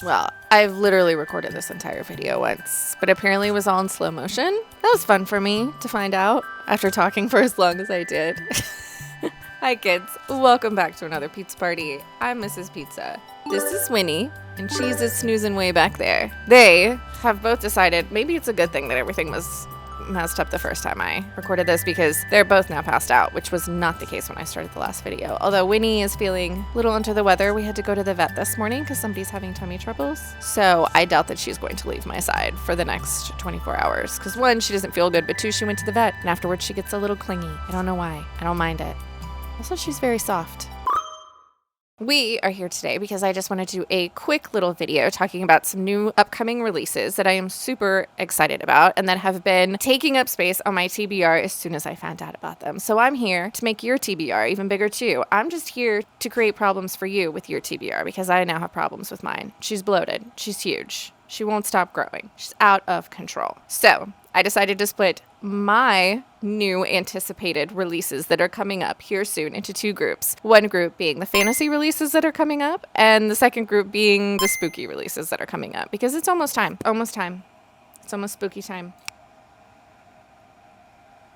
Well, I've literally recorded this entire video once, but apparently it was all in slow motion. That was fun for me to find out after talking for as long as I did. Hi kids, welcome back to another pizza party. I'm Mrs. Pizza. This is Winnie, and she's just snoozing way back there. They have both decided maybe it's a good thing that everything was messed up the first time I recorded this because they're both now passed out, which was not the case when I started the last video. Although Winnie is feeling a little under the weather. We had to go to the vet this morning because somebody's having tummy troubles. So I doubt that she's going to leave my side for the next 24 hours. Because one, she doesn't feel good, but two, she went to the vet and afterwards she gets a little clingy. I don't know why. I don't mind it. Also, she's very soft. We are here today because I just wanted to do a quick little video talking about some new upcoming releases that I am super excited about and that have been taking up space on my TBR as soon as I found out about them. So I'm here to make your TBR even bigger too. I'm just here to create problems for you with your TBR because I now have problems with mine. She's bloated. She's huge. She won't stop growing. She's out of control. So I decided to split my new anticipated releases that are coming up here soon into two groups. One group being the fantasy releases that are coming up, and the second group being the spooky releases that are coming up because it's almost time. It's almost spooky time.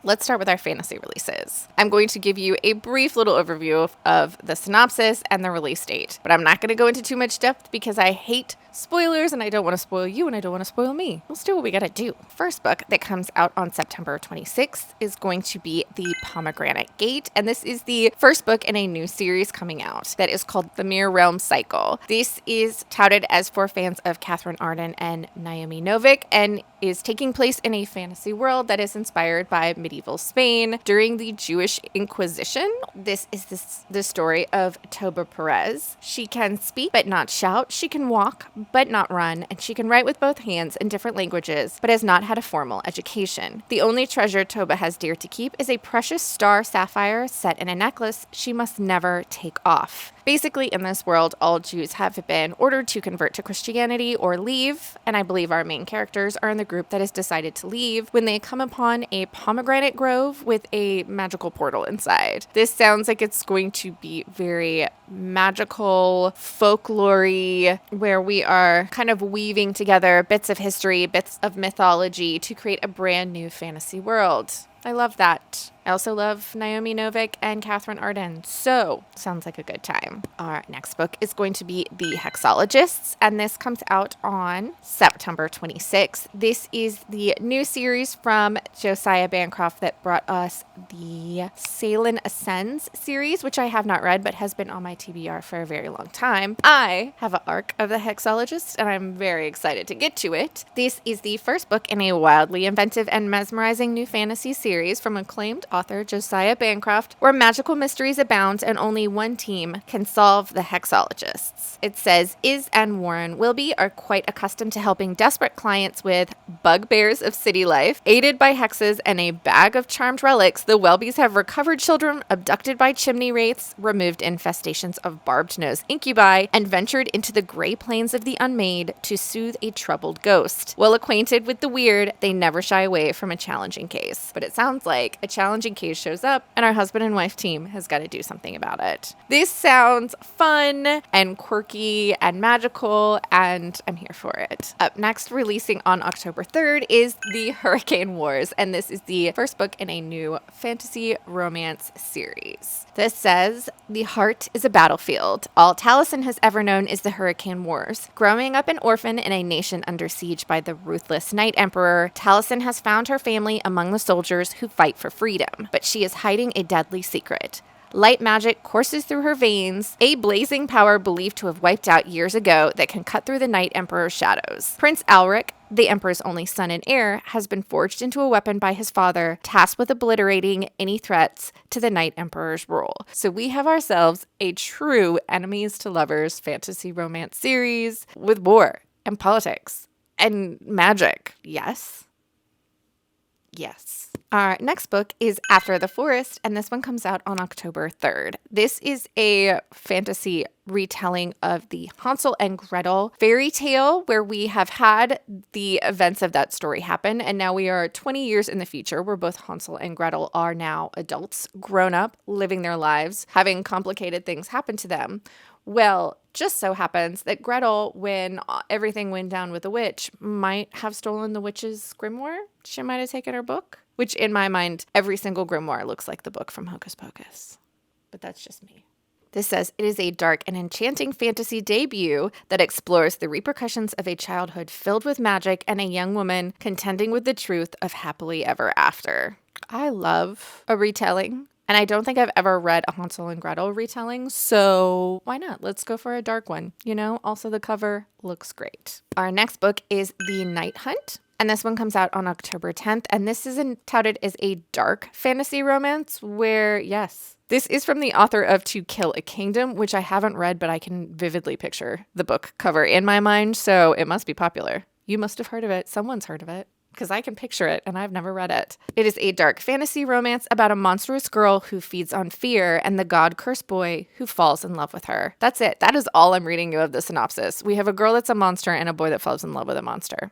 Let's start with our fantasy releases. I'm going to give you a brief little overview of the synopsis and the release date, but I'm not going to go into too much depth because I hate spoilers and I don't want to spoil you and I don't want to spoil me. Let's do what we got to do. First book that comes out on September 26th is going to be The Pomegranate Gate, and this is the first book in a new series coming out that is called The Mirror Realm Cycle. This is touted as for fans of Katherine Arden and Naomi Novik and is taking place in a fantasy world that is inspired by medieval Spain during the Jewish Inquisition. This is the story of Toba Perez. She can speak but not shout. She can walk but not run, and she can write with both hands in different languages, but has not had a formal education. The only treasure Toba has dear to keep is a precious star sapphire set in a necklace she must never take off. Basically, in this world, all Jews have been ordered to convert to Christianity or leave, and I believe our main characters are in the group that has decided to leave when they come upon a pomegranate grove with a magical portal inside. This sounds like it's going to be very magical, folklore-y, where we are kind of weaving together bits of history, bits of mythology to create a brand new fantasy world. I love that. I also love Naomi Novik and Katherine Arden, so sounds like a good time. Our next book is going to be The Hexologists, and this comes out on September 26th. This is the new series from Josiah Bancroft that brought us the Senlin Ascends series, which I have not read but has been on my TBR for a very long time. I have an arc of The Hexologists, and I'm very excited to get to it. This is the first book in a wildly inventive and mesmerizing new fantasy series from acclaimed author Josiah Bancroft, where magical mysteries abound and only one team can solve the Hexologists. It says, Iz and Warren Wilby are quite accustomed to helping desperate clients with bugbears of city life. Aided by hexes and a bag of charmed relics, the Welbys have recovered children abducted by chimney wraiths, removed infestations of barbed-nosed incubi, and ventured into the gray plains of the unmade to soothe a troubled ghost. Well acquainted with the weird, they never shy away from a challenging case. But it sounds like a challenging case shows up and our husband and wife team has got to do something about it. This sounds fun and quirky and magical, and I'm here for it. Up next, releasing on October 3rd, is The Hurricane Wars, and this is the first book in a new fantasy romance series. This says, the heart is a battlefield. All Taliesin has ever known is the Hurricane Wars. Growing up an orphan in a nation under siege by the ruthless Night Emperor, Taliesin has found her family among the soldiers who fight for freedom, but she is hiding a deadly secret. Light magic courses through her veins, a blazing power believed to have wiped out years ago that can cut through the Night Emperor's shadows. Prince Alric, the Emperor's only son and heir, has been forged into a weapon by his father, tasked with obliterating any threats to the Night Emperor's rule. So we have ourselves a true enemies to lovers fantasy romance series with war and politics and magic. Yes. Yes. Our next book is After the Forest, and this one comes out on October 3rd. This is a fantasy retelling of the Hansel and Gretel fairy tale, where we have had the events of that story happen, and now we are 20 years in the future, where both Hansel and Gretel are now adults, grown up, living their lives, having complicated things happen to them, Well, just so happens that Gretel, when everything went down with the witch, might have stolen the witch's grimoire. She might have taken her book, which in my mind, every single grimoire looks like the book from Hocus Pocus. But that's just me. This says, it is a dark and enchanting fantasy debut that explores the repercussions of a childhood filled with magic and a young woman contending with the truth of happily ever after. I love a retelling. And I don't think I've ever read a Hansel and Gretel retelling, so why not? Let's go for a dark one. Also the cover looks great. Our next book is The Night Hunt. And this one comes out on October 10th. And this is touted as a dark fantasy romance where, yes, this is from the author of To Kill a Kingdom, which I haven't read, but I can vividly picture the book cover in my mind. So it must be popular. You must have heard of it. Someone's heard of it. Because I can picture it and I've never read it. It is a dark fantasy romance about a monstrous girl who feeds on fear and the god-cursed boy who falls in love with her. That's it. That is all I'm reading you of the synopsis. We have a girl that's a monster and a boy that falls in love with a monster.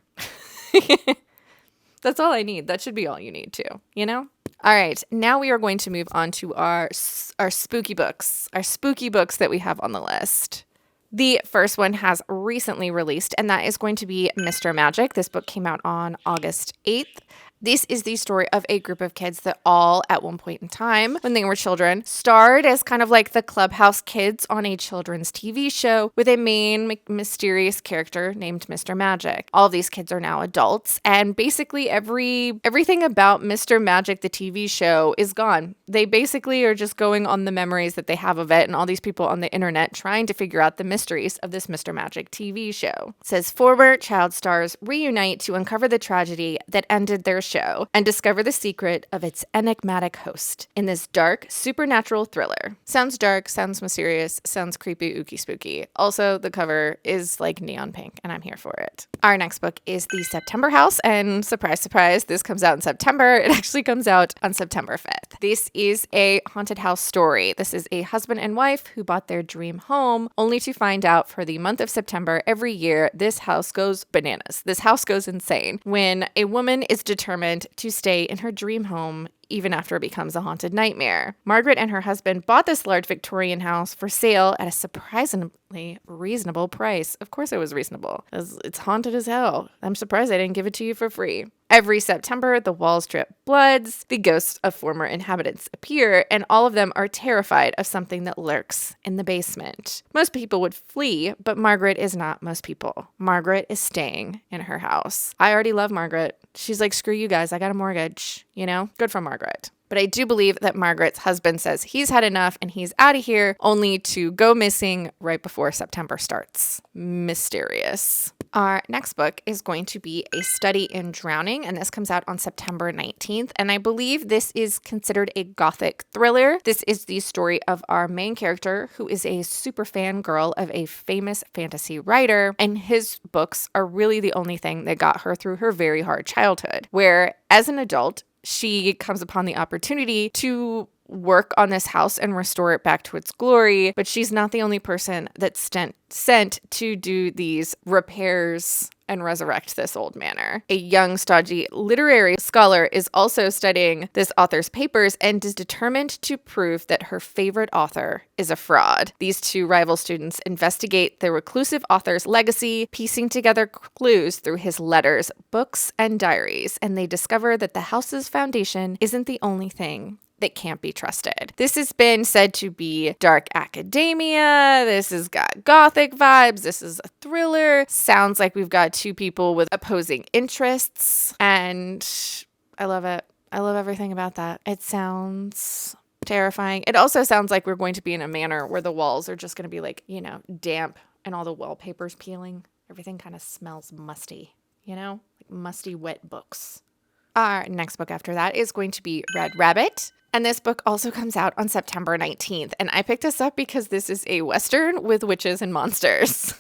That's all I need. That should be all you need too, All right, now we are going to move on to our spooky books. Our spooky books that we have on the list. The first one has recently released, and that is going to be Mr. Magic. This book came out on August 8th. This is the story of a group of kids that all, at one point in time, when they were children, starred as kind of like the Clubhouse kids on a children's TV show with a main mysterious character named Mr. Magic. All of these kids are now adults, and basically everything about Mr. Magic, the TV show, is gone. They basically are just going on the memories that they have of it, and all these people on the internet trying to figure out the mysteries of this Mr. Magic TV show. It says, former child stars reunite to uncover the tragedy that ended their show and discover the secret of its enigmatic host in this dark, supernatural thriller. Sounds dark, sounds mysterious, sounds creepy, ooky spooky. Also, the cover is like neon pink, and I'm here for it. Our next book is The September House, and surprise, surprise, this comes out in September. It actually comes out on September 5th. This is a haunted house story. This is a husband and wife who bought their dream home, only to find out for the month of September every year, this house goes bananas. This house goes insane when a woman is determined to stay in her dream home even after it becomes a haunted nightmare. Margaret and her husband bought this large Victorian house for sale at a surprisingly reasonable price. Of course it was reasonable. It's haunted as hell. I'm surprised I didn't give it to you for free. Every September, the walls drip bloods, the ghosts of former inhabitants appear, and all of them are terrified of something that lurks in the basement. Most people would flee, but Margaret is not most people. Margaret is staying in her house. I already love Margaret. She's like, screw you guys, I got a mortgage, Good for Margaret. But I do believe that Margaret's husband says he's had enough and he's out of here, only to go missing right before September starts. Mysterious. Our next book is going to be A Study in Drowning, and this comes out on September 19th. And I believe this is considered a gothic thriller. This is the story of our main character, who is a super fan girl of a famous fantasy writer, and his books are really the only thing that got her through her very hard childhood, where as an adult, she comes upon the opportunity to work on this house and restore it back to its glory, but she's not the only person that's sent to do these repairs and resurrect this old manor. A young, stodgy literary scholar is also studying this author's papers and is determined to prove that her favorite author is a fraud. These two rival students investigate the reclusive author's legacy, piecing together clues through his letters, books, and diaries, and they discover that the house's foundation isn't the only thing that can't be trusted. This has been said to be dark academia. This has got gothic vibes. This is a thriller. Sounds like we've got two people with opposing interests, and I love it. I love everything about that. It sounds terrifying. It also sounds like we're going to be in a manor where the walls are just going to be like, damp and all the wallpaper's peeling. Everything kind of smells musty, like musty, wet books. Our next book after that is going to be Red Rabbit. And this book also comes out on September 19th. And I picked this up because this is a Western with witches and monsters.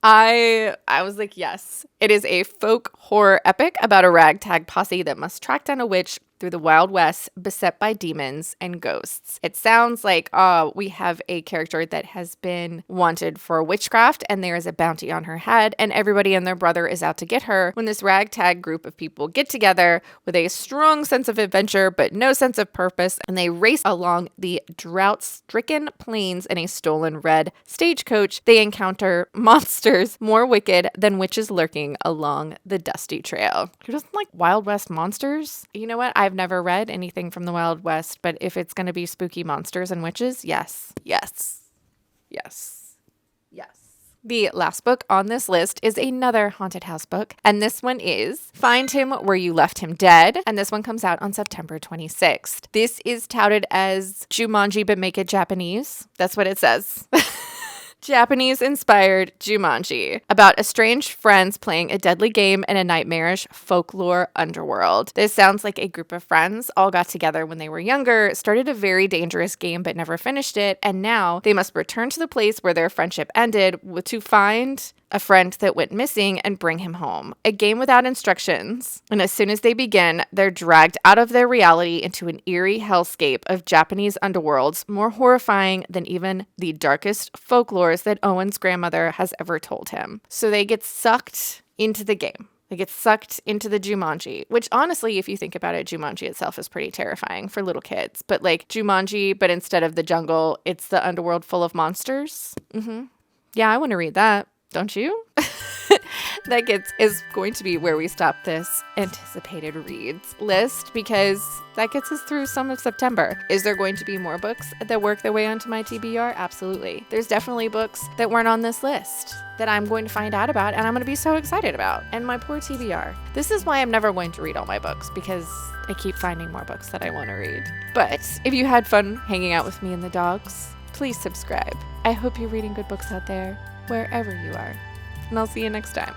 I was like, yes. It is a folk horror epic about a ragtag posse that must track down a witch through the Wild West beset by demons and ghosts. It sounds like we have a character that has been wanted for witchcraft and there is a bounty on her head and everybody and their brother is out to get her when this ragtag group of people get together with a strong sense of adventure but no sense of purpose, and they race along the drought-stricken plains in a stolen red stagecoach. They encounter monsters more wicked than witches lurking along the dusty trail. Who doesn't like Wild West monsters? You know what? I've never read anything from the Wild West, but if it's going to be spooky monsters and witches, yes. Yes. Yes. Yes. The last book on this list is another haunted house book, and this one is Find Him Where You Left Him Dead, and this one comes out on September 26th. This is touted as Jumanji, but make it Japanese. That's what it says. Japanese-inspired Jumanji, about estranged friends playing a deadly game in a nightmarish folklore underworld. This sounds like a group of friends all got together when they were younger, started a very dangerous game but never finished it, and now they must return to the place where their friendship ended to find a friend that went missing and bring him home. A game without instructions, and as soon as they begin, they're dragged out of their reality into an eerie hellscape of Japanese underworlds, more horrifying than even the darkest folklores that Owen's grandmother has ever told him. So they get sucked into the game. They get sucked into the Jumanji, which honestly, if you think about it, Jumanji itself is pretty terrifying for little kids. But like Jumanji, but instead of the jungle, it's the underworld full of monsters. Yeah, I want to read that. Don't you? That is going to be where we stop this anticipated reads list, because that gets us through some of September. Is there going to be more books that work their way onto my TBR? Absolutely. There's definitely books that weren't on this list that I'm going to find out about and I'm going to be so excited about. And my poor TBR. This is why I'm never going to read all my books, because I keep finding more books that I want to read. But if you had fun hanging out with me and the dogs, please subscribe. I hope you're reading good books out there, wherever you are. And I'll see you next time.